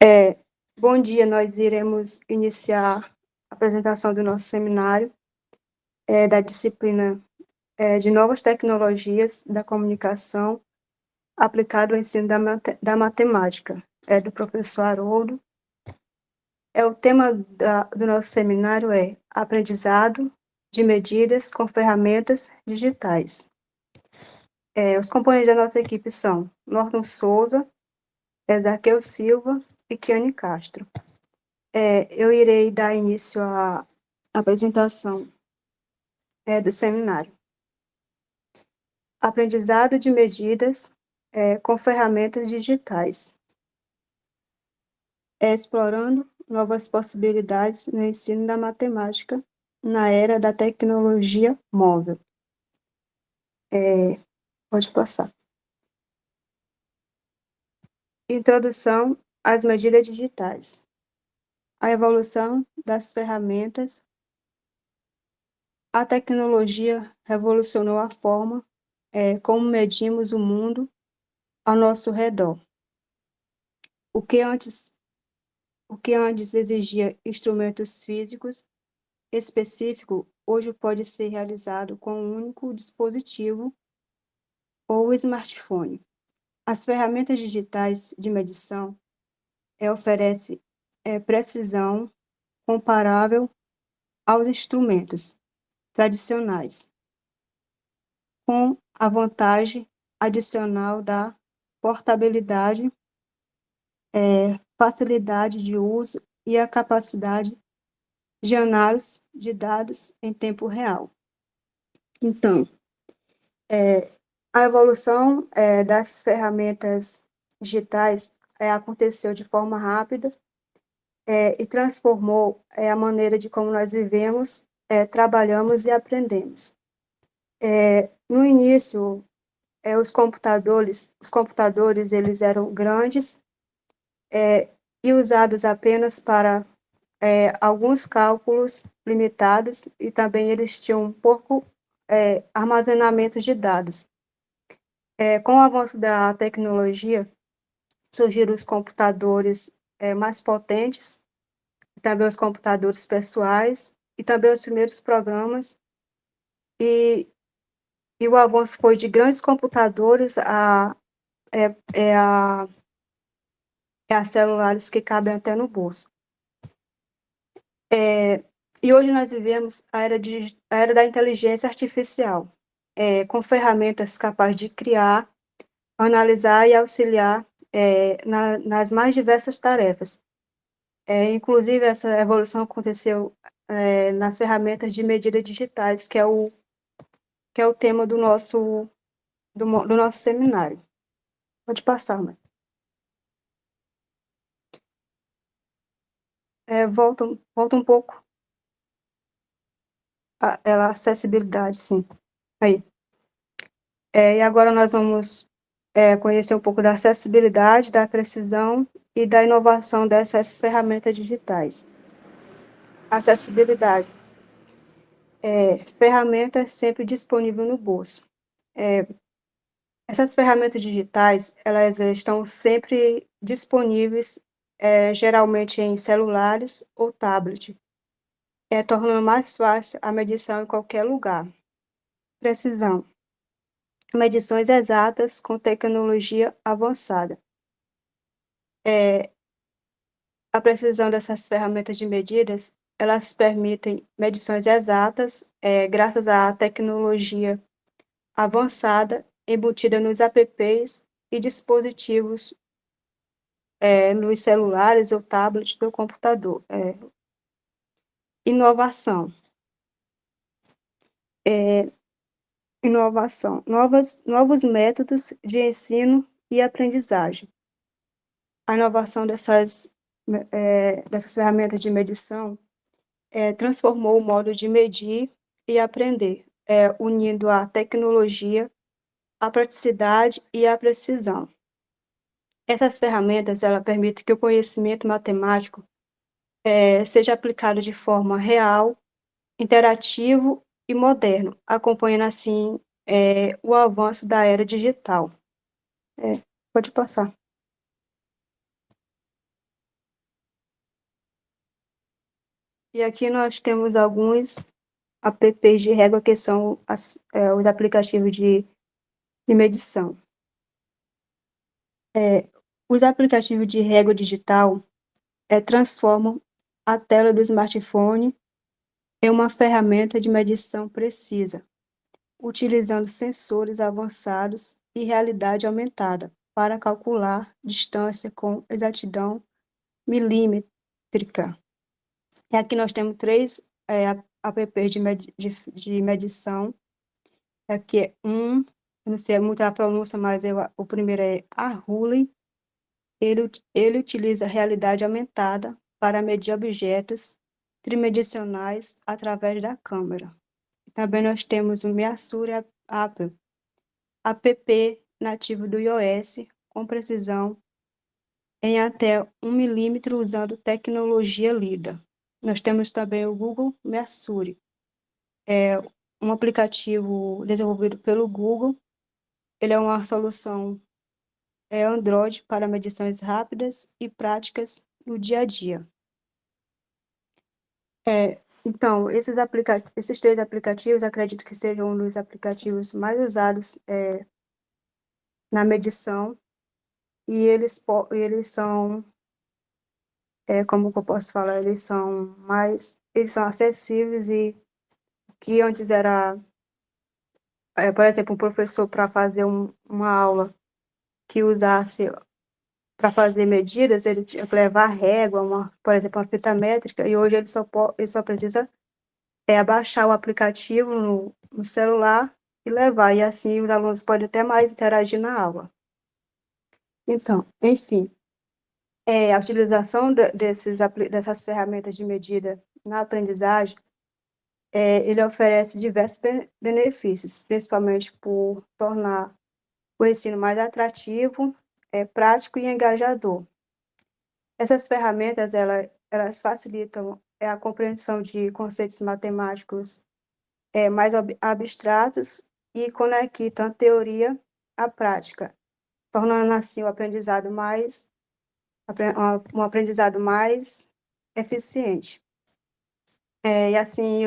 É, Bom dia, nós iremos iniciar a apresentação do nosso seminário da disciplina de Novas Tecnologias da Comunicação aplicado ao ensino da matemática, do professor Haroldo. O tema do nosso seminário é Aprendizado de Medidas com Ferramentas Digitais. Os componentes da nossa equipe são Norton Souza, Ezaquiel Silva e Kiane Castro. Eu irei dar início à apresentação do seminário. Aprendizado de medidas com ferramentas digitais. Explorando novas possibilidades no ensino da matemática na era da tecnologia móvel. Pode passar. Introdução às medidas digitais. A evolução das ferramentas. A tecnologia revolucionou a forma como medimos o mundo ao nosso redor. O que antes exigia instrumentos físicos específicos, hoje pode ser realizado com um único dispositivo ou smartphone. As ferramentas digitais de medição oferecem precisão comparável aos instrumentos tradicionais, com a vantagem adicional da portabilidade, facilidade de uso e a capacidade de análise de dados em tempo real. Então, a evolução das ferramentas digitais aconteceu de forma rápida e transformou a maneira de como nós vivemos, trabalhamos e aprendemos. No início, os computadores eles eram grandes e usados apenas para alguns cálculos limitados, e também eles tinham um pouco armazenamento de dados. Com o avanço da tecnologia, surgiram os computadores mais potentes, também os computadores pessoais, e também os primeiros programas, e o avanço foi de grandes computadores a celulares que cabem até no bolso. E hoje nós vivemos a era da inteligência artificial, com ferramentas capazes de criar, analisar e auxiliar nas mais diversas tarefas. Inclusive, essa evolução aconteceu nas ferramentas de medida digitais, que é o tema do nosso seminário. Pode passar, mãe. Volta um pouco. A acessibilidade, sim. Aí. E agora nós vamos conhecer um pouco da acessibilidade, da precisão e da inovação dessas ferramentas digitais. Acessibilidade. Ferramentas sempre disponível no bolso. Essas ferramentas digitais, elas estão sempre disponíveis, geralmente em celulares ou tablet, tornando mais fácil a medição em qualquer lugar. Precisão. Medições exatas com tecnologia avançada. A precisão dessas ferramentas de medidas, elas permitem medições exatas, graças à tecnologia avançada embutida nos apps e dispositivos, nos celulares ou tablets do computador. Inovação. Inovação. Novos métodos de ensino e aprendizagem. A inovação dessas ferramentas de medição transformou o modo de medir e aprender, unindo a tecnologia, a praticidade e a precisão. Essas ferramentas permitem que o conhecimento matemático seja aplicado de forma real, interativo e moderno, acompanhando assim o avanço da era digital. Pode passar. E aqui nós temos alguns apps de régua, que são os aplicativos de medição. Os aplicativos de régua digital transformam a tela do smartphone em uma ferramenta de medição precisa, utilizando sensores avançados e realidade aumentada para calcular distância com exatidão milímetrica. E aqui nós temos três apps de medição. Aqui é eu não sei muito a pronúncia, mas o primeiro é Arhuli. Ele utiliza realidade aumentada para medir objetos tridimensionais através da câmera. Também nós temos o Measure App, app nativo do iOS, com precisão em até 1 milímetro usando tecnologia LiDAR. Nós temos também o Google Measure, um aplicativo desenvolvido pelo Google. Ele é uma solução Android para medições rápidas e práticas no dia a dia. Então, esses três aplicativos, acredito que sejam um dos aplicativos mais usados na medição, e eles são, como que eu posso falar, eles são acessíveis, e que antes era, por exemplo, um professor para fazer uma aula que usasse para fazer medidas, ele tinha que levar régua, por exemplo, uma fita métrica, e hoje ele só precisa baixar o aplicativo no celular e levar, e assim os alunos podem até mais interagir na aula. Então, enfim, a utilização dessas ferramentas de medida na aprendizagem, ele oferece diversos benefícios, principalmente por tornar o ensino mais atrativo, prático e engajador. Essas ferramentas, elas facilitam a compreensão de conceitos matemáticos mais abstratos e conectam a teoria à prática, tornando assim um aprendizado mais eficiente. E assim,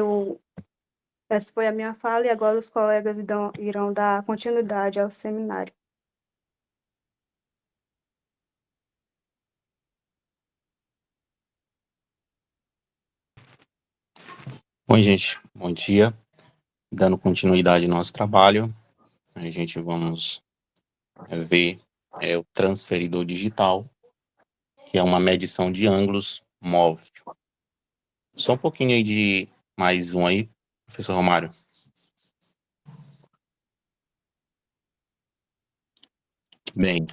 essa foi a minha fala, e agora os colegas irão dar continuidade ao seminário. Oi, gente, bom dia. Dando continuidade ao nosso trabalho, a gente vamos ver o transferidor digital, que é uma medição de ângulos móvel. Só um pouquinho aí de mais um aí, professor Romário. Bem,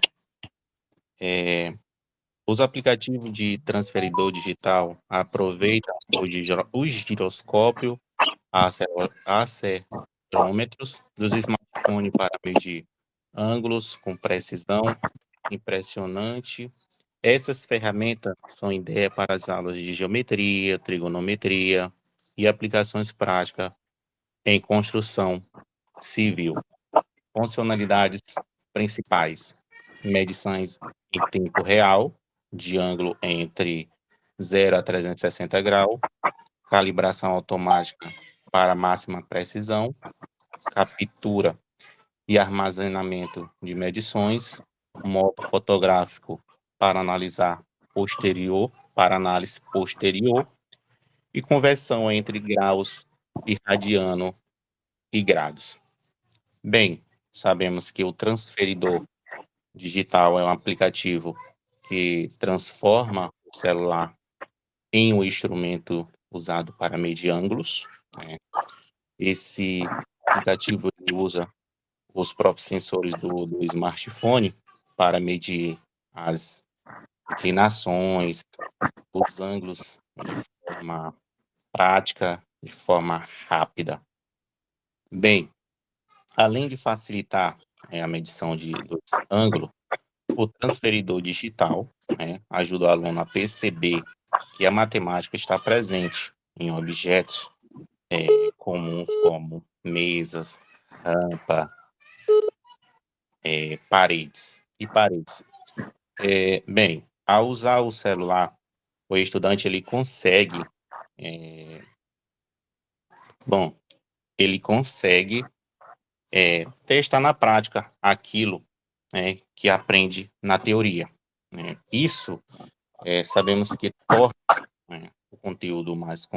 os aplicativos de transferidor digital aproveitam o giroscópio, acelerômetros dos smartphones para medir ângulos com precisão impressionante. Essas ferramentas são ideia para as aulas de geometria, trigonometria e aplicações práticas em construção civil. Funcionalidades principais: medições em tempo real de ângulo entre 0 a 360 graus, calibração automática para máxima precisão, captura e armazenamento de medições, modo fotográfico para análise posterior e conversão entre graus irradiano e graus. Bem, sabemos que o transferidor digital é um aplicativo que transforma o celular em um instrumento usado para medir ângulos, né? Esse aplicativo ele usa os próprios sensores do smartphone para medir as inclinações, os ângulos de forma prática, de forma rápida. Bem, além de facilitar a medição do ângulo, o transferidor digital ajuda o aluno a perceber que a matemática está presente em objetos comuns como mesas, rampa, paredes. Bem, ao usar o celular, o estudante ele consegue bom, ele consegue testar na prática aquilo, né, que aprende na teoria, né. Isso, sabemos que torna, né, o conteúdo mais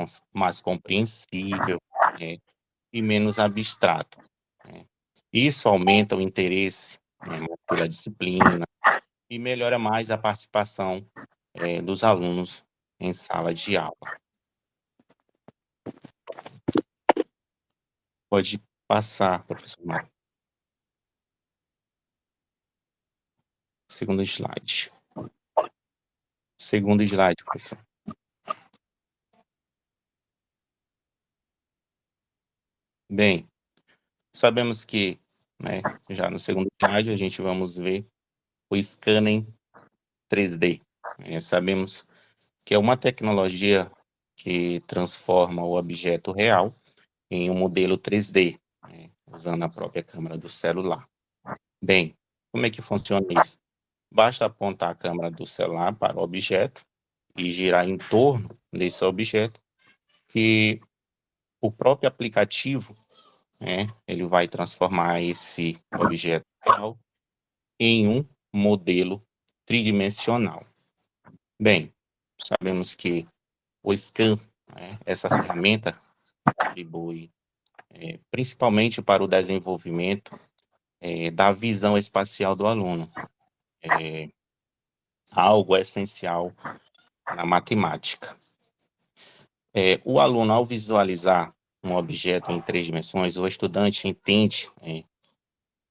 compreensível, né, e menos abstrato, né. Isso aumenta o interesse, né, pela disciplina e melhora mais a participação, dos alunos em sala de aula. Pode passar, professor Mário. Segundo slide. Segundo slide, professor. Bem, sabemos que, né, já no segundo slide a gente vamos ver o scanner 3D. Sabemos que é uma tecnologia que transforma o objeto real em um modelo 3D, né, usando a própria câmera do celular. Bem, como é que funciona isso? Basta apontar a câmera do celular para o objeto e girar em torno desse objeto, que o próprio aplicativo, né, ele vai transformar esse objeto real em um modelo tridimensional. Bem, sabemos que o scan, né, essa ferramenta contribui principalmente para o desenvolvimento da visão espacial do aluno, algo essencial na matemática. O aluno, ao visualizar um objeto em 3 dimensões, o estudante entende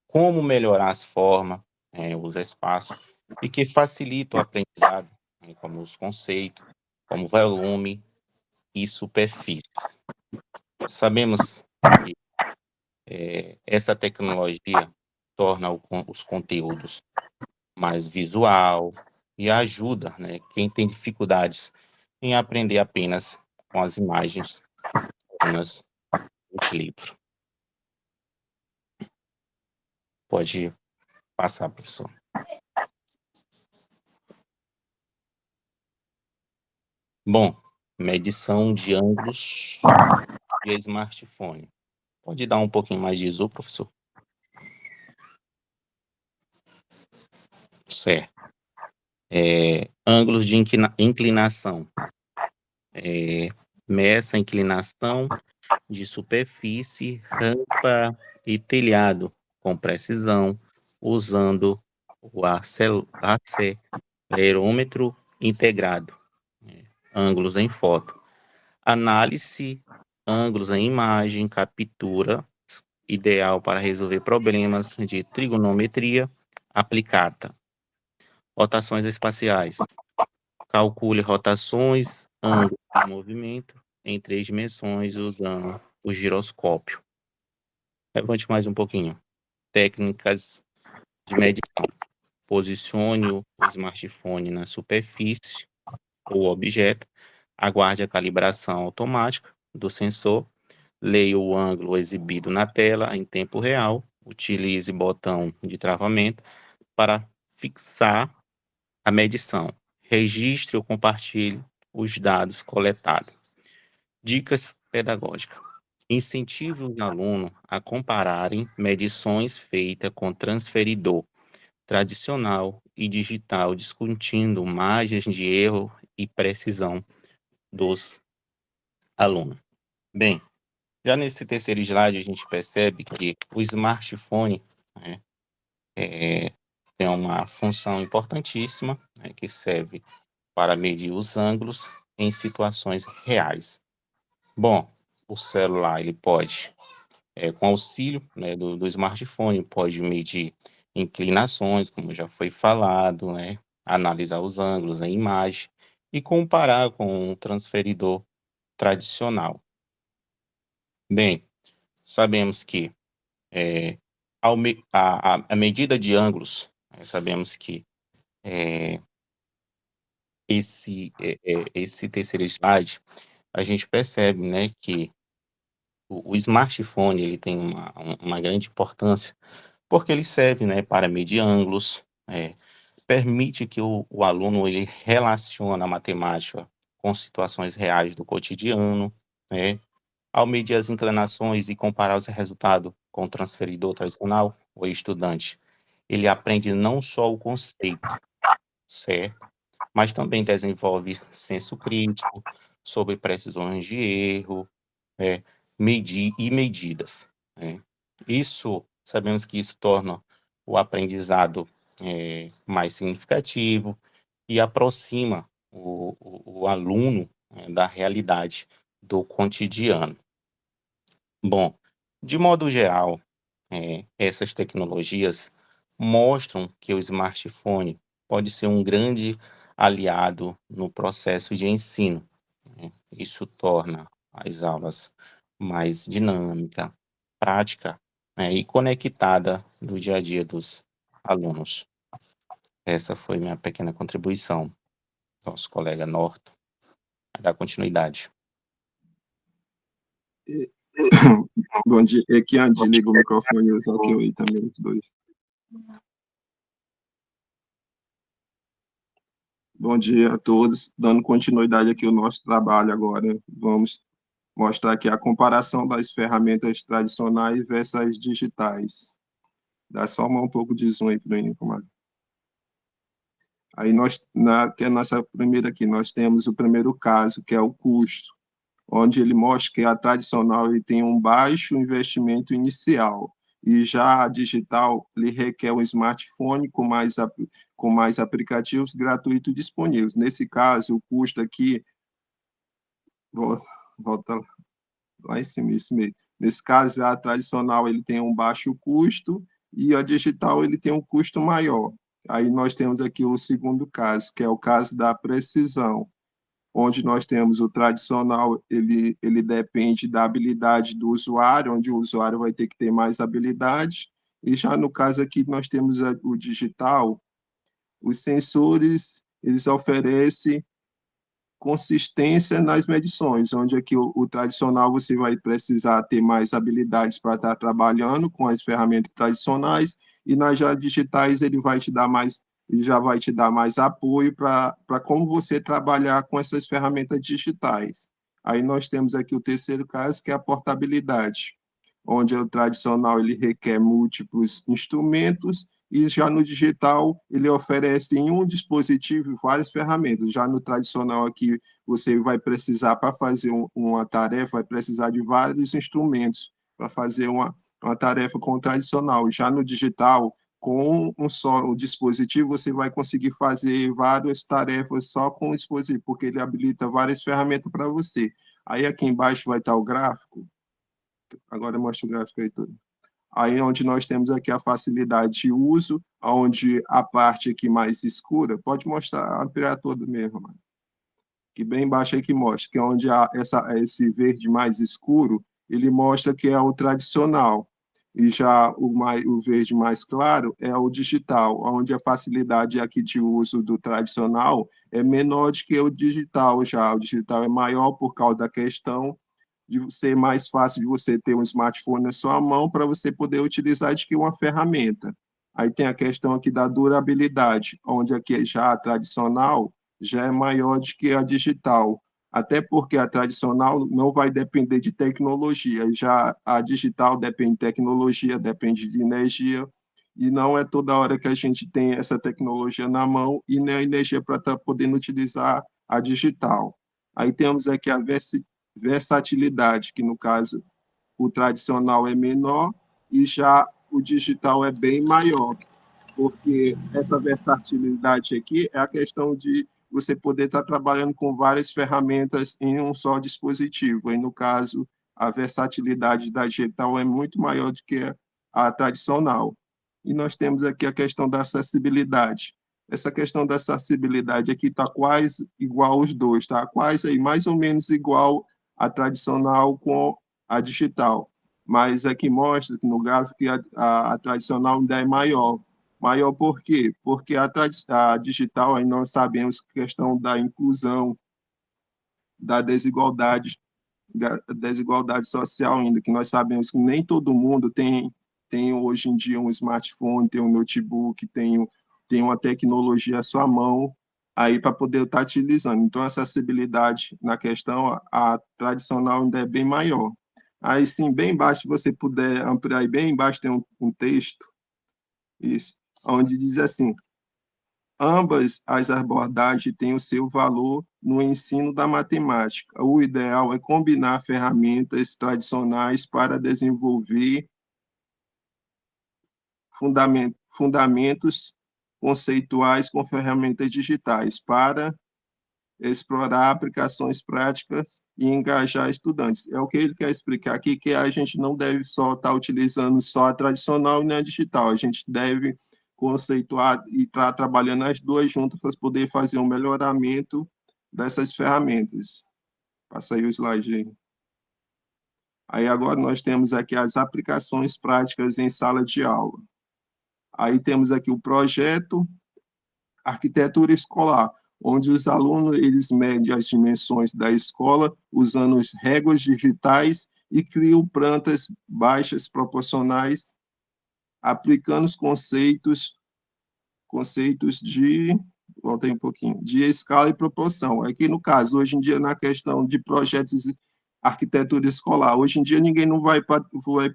como melhorar as formas, os espaços, e que facilita o aprendizado, como os conceitos, como volume e superfícies. Sabemos que essa tecnologia torna os conteúdos mais visual e ajuda, né, quem tem dificuldades em aprender apenas com as imagens apenas do livro. Pode passar, professor. Bom, medição de ângulos de smartphone. Pode dar um pouquinho mais de zoom, professor? Certo. Ângulos de inclinação. Meça a inclinação de superfície, rampa e telhado com precisão, usando o acelerômetro integrado. Ângulos em foto. Análise, ângulos em imagem, captura, ideal para resolver problemas de trigonometria aplicada. Rotações espaciais. Calcule rotações, ângulos de movimento em 3 dimensões usando o giroscópio. Levante mais um pouquinho. Técnicas de medição. Posicione o smartphone na superfície ou objeto. Aguarde a calibração automática do sensor. Leia o ângulo exibido na tela em tempo real. Utilize botão de travamento para fixar a medição. Registre ou compartilhe os dados coletados. Dicas pedagógicas. Incentive os alunos a compararem medições feitas com transferidor tradicional e digital, discutindo margens de erro e precisão dos alunos. Bem, já nesse terceiro slide a gente percebe que o smartphone, né, tem uma função importantíssima, né, que serve para medir os ângulos em situações reais. Bom, o celular ele pode, com auxílio, né, do smartphone, pode medir inclinações, como já foi falado, né, analisar os ângulos em imagem e comparar com um transferidor tradicional. Bem, sabemos que a medida de ângulos, sabemos que esse terceiro slide, a gente percebe, né, que o smartphone ele tem uma grande importância, porque ele serve, né, para medir ângulos, permite que o aluno ele relacione a matemática com situações reais do cotidiano, né? Ao medir as inclinações e comparar os resultados com o transferidor tradicional, o estudante, ele aprende não só o conceito, certo? Mas também desenvolve senso crítico sobre precisões de erro, medir e medidas, né? Isso, sabemos que isso torna o aprendizado mais significativo e aproxima o aluno, da realidade do cotidiano. Bom, de modo geral, essas tecnologias mostram que o smartphone pode ser um grande aliado no processo de ensino, né? Isso torna as aulas mais dinâmica, prática, né, e conectada no dia a dia dos alunos. Essa foi minha pequena contribuição. Nosso colega Norton vai dar continuidade. E- Bom dia, é que Andy liga o microfone e usa aqui eu aí também, os dois. Bom dia a todos, dando continuidade aqui ao nosso trabalho agora, vamos mostrar aqui a comparação das ferramentas tradicionais versus as digitais. Dá só um pouco de zoom aí para mim, comadre. Aí que é a nossa primeira aqui, nós temos o primeiro caso, que é o custo, onde ele mostra que a tradicional ele tem um baixo investimento inicial, e já a digital ele requer um smartphone com mais aplicativos gratuitos disponíveis. Nesse caso, o custo aqui, volta lá em cima, isso mesmo. Nesse caso, a tradicional ele tem um baixo custo e a digital ele tem um custo maior. Aí nós temos aqui o segundo caso, que é o caso da precisão, onde nós temos o tradicional, ele depende da habilidade do usuário, onde o usuário vai ter que ter mais habilidade, e já no caso aqui nós temos o digital, os sensores, eles oferecem consistência nas medições, onde aqui o tradicional você vai precisar ter mais habilidades para estar trabalhando com as ferramentas tradicionais, e nas já digitais ele já vai te dar mais apoio para como você trabalhar com essas ferramentas digitais. Aí nós temos aqui o terceiro caso, que é a portabilidade, onde o tradicional ele requer múltiplos instrumentos, e já no digital ele oferece em um dispositivo várias ferramentas. Já no tradicional aqui, você vai precisar, para fazer uma tarefa, vai precisar de vários instrumentos para fazer uma tarefa com o tradicional. Já no digital, com um só dispositivo, você vai conseguir fazer várias tarefas só com o dispositivo, porque ele habilita várias ferramentas para você. Aí aqui embaixo vai estar o gráfico. Agora eu mostro o gráfico aí todo. Aí onde nós temos aqui a facilidade de uso, onde a parte aqui mais escura, pode mostrar, ampliar todo mesmo, mano. Que bem embaixo aí que mostra, que é onde esse verde mais escuro, ele mostra que é o tradicional. E já o verde mais claro é o digital, onde a facilidade aqui de uso do tradicional é menor do que o digital já. O digital é maior por causa da questão de ser mais fácil de você ter um smartphone na sua mão para você poder utilizar de que uma ferramenta. Aí tem a questão aqui da durabilidade, onde aqui já a tradicional já é maior do que a digital, até porque a tradicional não vai depender de tecnologia, já a digital depende de tecnologia, depende de energia, e não é toda hora que a gente tem essa tecnologia na mão e nem a energia para estar podendo utilizar a digital. Aí temos aqui a versatilidade, que no caso o tradicional é menor e já o digital é bem maior, porque essa versatilidade aqui é a questão de você poder estar trabalhando com várias ferramentas em um só dispositivo. E no caso, a versatilidade da digital é muito maior do que a tradicional. E nós temos aqui a questão da acessibilidade. Essa questão da acessibilidade aqui está quase igual aos dois, está quase aí, mais ou menos igual a tradicional com a digital. Mas aqui mostra que no gráfico que a tradicional ainda é maior. Maior por quê? Porque a digital, aí nós sabemos a questão da inclusão, da desigualdade social ainda, que nós sabemos que nem todo mundo tem hoje em dia um smartphone, tem um notebook, tem uma tecnologia à sua mão. aí para poder estar utilizando. Então, essa acessibilidade na questão, a tradicional ainda é bem maior. Aí, sim, bem embaixo, se você puder ampliar, aí bem embaixo tem um texto, isso, onde diz assim: ambas as abordagens têm o seu valor no ensino da matemática. O ideal é combinar ferramentas tradicionais para desenvolver fundamentos conceituais com ferramentas digitais, para explorar aplicações práticas e engajar estudantes. É o que ele quer explicar aqui, que a gente não deve só estar utilizando só a tradicional e nem a digital, a gente deve conceituar e estar trabalhando as duas juntas para poder fazer um melhoramento dessas ferramentas. Passa aí o slide aí. Aí agora nós temos aqui as aplicações práticas em sala de aula. Aí temos aqui o projeto Arquitetura Escolar, onde os alunos eles medem as dimensões da escola usando as réguas digitais e criam plantas baixas proporcionais, aplicando os conceitos de, voltei um pouquinho, de escala e proporção. Aqui, no caso, hoje em dia, na questão de projetos de arquitetura escolar, hoje em dia ninguém não vai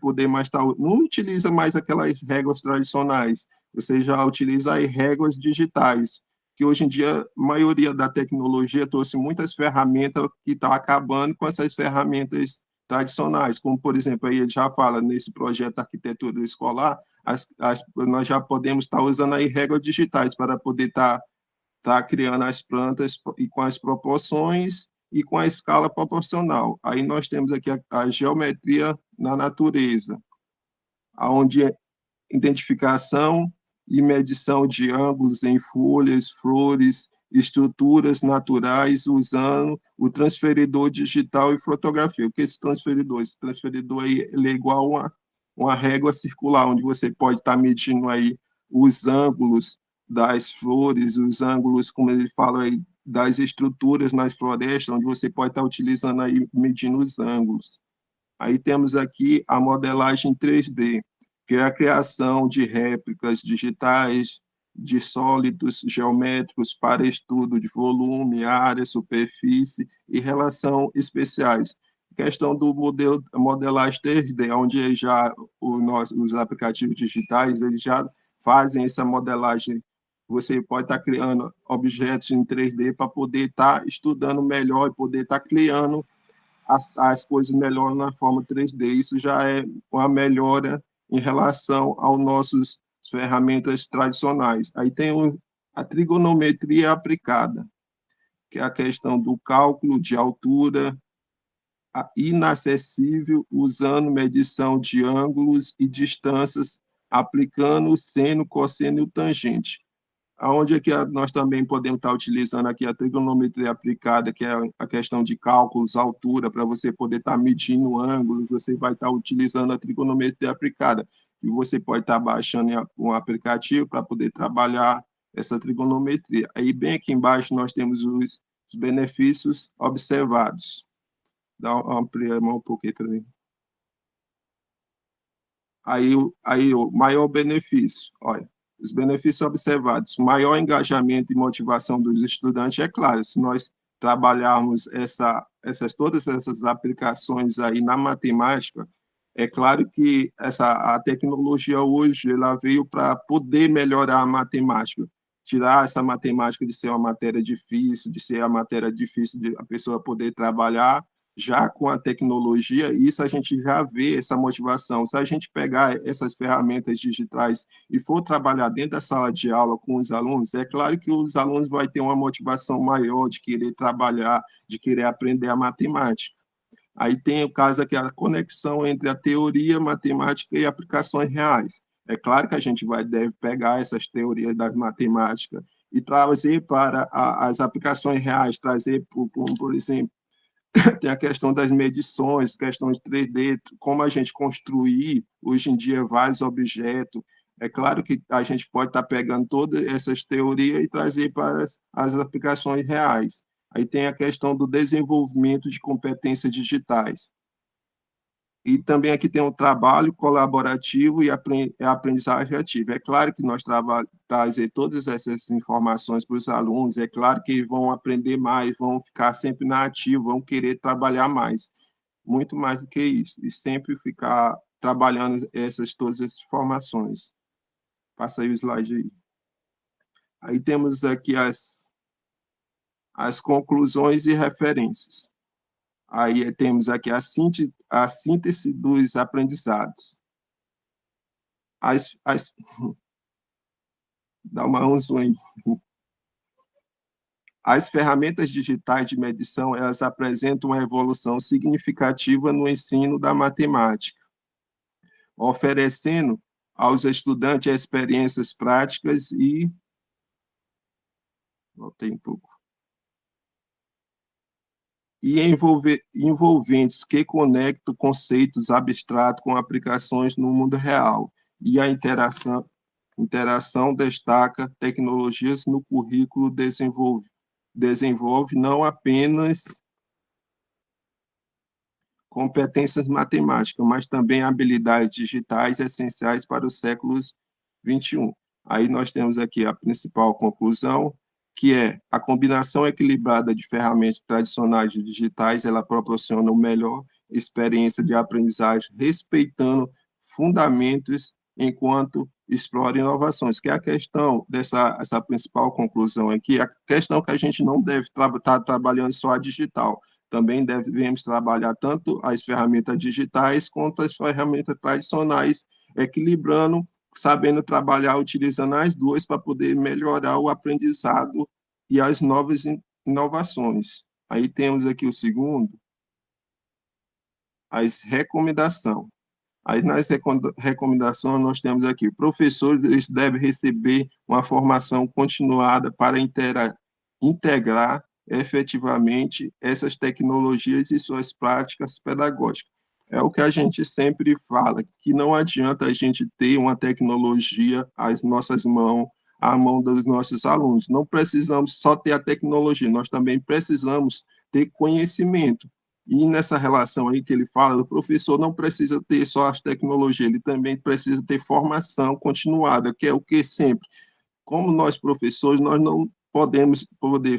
poder mais estar, não utiliza mais aquelas regras tradicionais, você já utiliza aí regras digitais, que hoje em dia a maioria da tecnologia trouxe muitas ferramentas que estão acabando com essas ferramentas tradicionais, como, por exemplo, aí ele já fala nesse projeto Arquitetura Escolar, nós já podemos estar usando aí regras digitais para poder estar criando as plantas e com as proporções e com a escala proporcional. Aí nós temos aqui a geometria na natureza, onde é identificação e medição de ângulos em folhas, flores, estruturas naturais, usando o transferidor digital e fotografia. O que é esse transferidor? Esse transferidor aí, ele é igual a uma régua circular, onde você pode estar medindo aí os ângulos das flores, os ângulos, como ele fala aí, das estruturas nas florestas, onde você pode estar utilizando aí, medindo os ângulos. Aí temos aqui a modelagem 3D, que é a criação de réplicas digitais de sólidos geométricos para estudo de volume, área, superfície e relação especiais. Questão do modelagem 3D, onde já os aplicativos digitais eles já fazem essa modelagem. Você pode estar criando objetos em 3D para poder estar estudando melhor e poder estar criando as coisas melhor na forma 3D. Isso já é uma melhora em relação aos nossos ferramentas tradicionais. Aí tem a trigonometria aplicada, que é a questão do cálculo de altura inacessível usando medição de ângulos e distâncias, aplicando o seno, cosseno e o tangente. Aonde é que nós também podemos estar utilizando aqui a trigonometria aplicada, que é a questão de cálculos, altura, para você poder estar medindo ângulos, você vai estar utilizando a trigonometria aplicada, e você pode estar baixando um aplicativo para poder trabalhar essa trigonometria. Aí, bem aqui embaixo, nós temos os benefícios observados. Amplia um pouquinho para mim. Aí o maior benefício, olha, os benefícios observados, maior engajamento e motivação dos estudantes, é claro, se nós trabalharmos todas essas aplicações aí na matemática, é claro que a tecnologia hoje ela veio para poder melhorar a matemática, tirar essa matemática de ser uma matéria difícil, de ser a matéria difícil de a pessoa poder trabalhar. Já com a tecnologia, isso a gente já vê essa motivação. Se a gente pegar essas ferramentas digitais e for trabalhar dentro da sala de aula com os alunos, é claro que os alunos vão ter uma motivação maior de querer trabalhar, de querer aprender a matemática. Aí tem o caso aqui, a conexão entre a teoria, matemática e aplicações reais. É claro que a gente deve pegar essas teorias da matemática e trazer para as aplicações reais, trazer, por exemplo, tem a questão das medições, questão de 3D, como a gente construir, hoje em dia, vários objetos. É claro que a gente pode estar pegando todas essas teorias e trazer para as aplicações reais. Aí tem a questão do desenvolvimento de competências digitais. E também aqui tem um trabalho colaborativo e aprendizagem ativa. É claro que nós trazer todas essas informações para os alunos, é claro que vão aprender mais, vão ficar sempre na ativa, vão querer trabalhar mais, muito mais do que isso, e sempre ficar trabalhando todas essas informações. Passa aí o slide aí. Aí temos aqui as conclusões e referências. Aí temos aqui a síntese dos aprendizados. Dá um zoom aí. As ferramentas digitais de medição, elas apresentam uma evolução significativa no ensino da matemática, oferecendo aos estudantes experiências práticas e... Voltei um pouco. E envolventes que conectam conceitos abstratos com aplicações no mundo real. E a interação destaca tecnologias no currículo, desenvolve não apenas competências matemáticas, mas também habilidades digitais essenciais para os séculos XXI. Aí nós temos aqui a principal conclusão, que é a combinação equilibrada de ferramentas tradicionais e digitais, ela proporciona uma melhor experiência de aprendizagem, respeitando fundamentos enquanto explora inovações, que é a questão essa principal conclusão aqui, a questão que a gente não deve estar trabalhando só a digital, também devemos trabalhar tanto as ferramentas digitais quanto as ferramentas tradicionais, equilibrando, sabendo trabalhar, utilizando as duas para poder melhorar o aprendizado e as novas inovações. Aí temos aqui o segundo, as recomendações. Aí, nas recomendações, nós temos aqui, professores devem receber uma formação continuada para integrar efetivamente essas tecnologias e suas práticas pedagógicas. É o que a gente sempre fala, que não adianta a gente ter uma tecnologia às nossas mãos, à mão dos nossos alunos. Não precisamos só ter a tecnologia, nós também precisamos ter conhecimento. E nessa relação aí que ele fala, o professor não precisa ter só as tecnologias, ele também precisa ter formação continuada, que é o que sempre. Como nós, professores, nós não podemos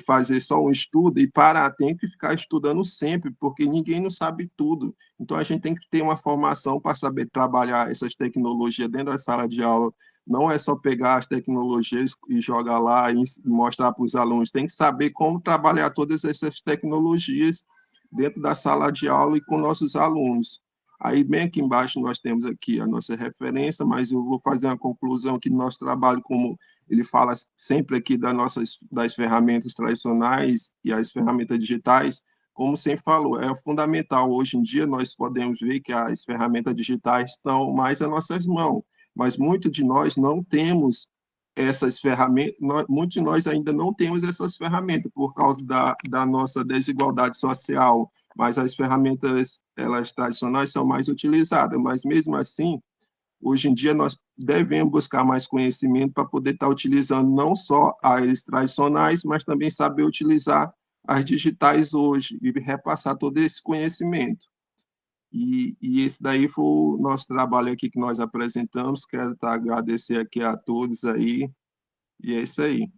fazer só um estudo e parar, tem que ficar estudando sempre, porque ninguém não sabe tudo. Então, a gente tem que ter uma formação para saber trabalhar essas tecnologias dentro da sala de aula. Não é só pegar as tecnologias e jogar lá e mostrar para os alunos, tem que saber como trabalhar todas essas tecnologias dentro da sala de aula e com nossos alunos. Aí, bem aqui embaixo, nós temos aqui a nossa referência, mas eu vou fazer uma conclusão que nosso trabalho, como ele fala sempre aqui das ferramentas tradicionais e as ferramentas digitais, como sempre falou, é fundamental. Hoje em dia, nós podemos ver que as ferramentas digitais estão mais às nossas mãos, mas muitos de nós não temos essas ferramentas, muitos de nós ainda não temos essas ferramentas por causa da nossa desigualdade social, mas as ferramentas, elas tradicionais são mais utilizadas, mas mesmo assim, hoje em dia nós devemos buscar mais conhecimento para poder estar utilizando não só as tradicionais, mas também saber utilizar as digitais hoje e repassar todo esse conhecimento. E esse daí foi o nosso trabalho aqui que nós apresentamos. Quero agradecer aqui a todos aí. E é isso aí.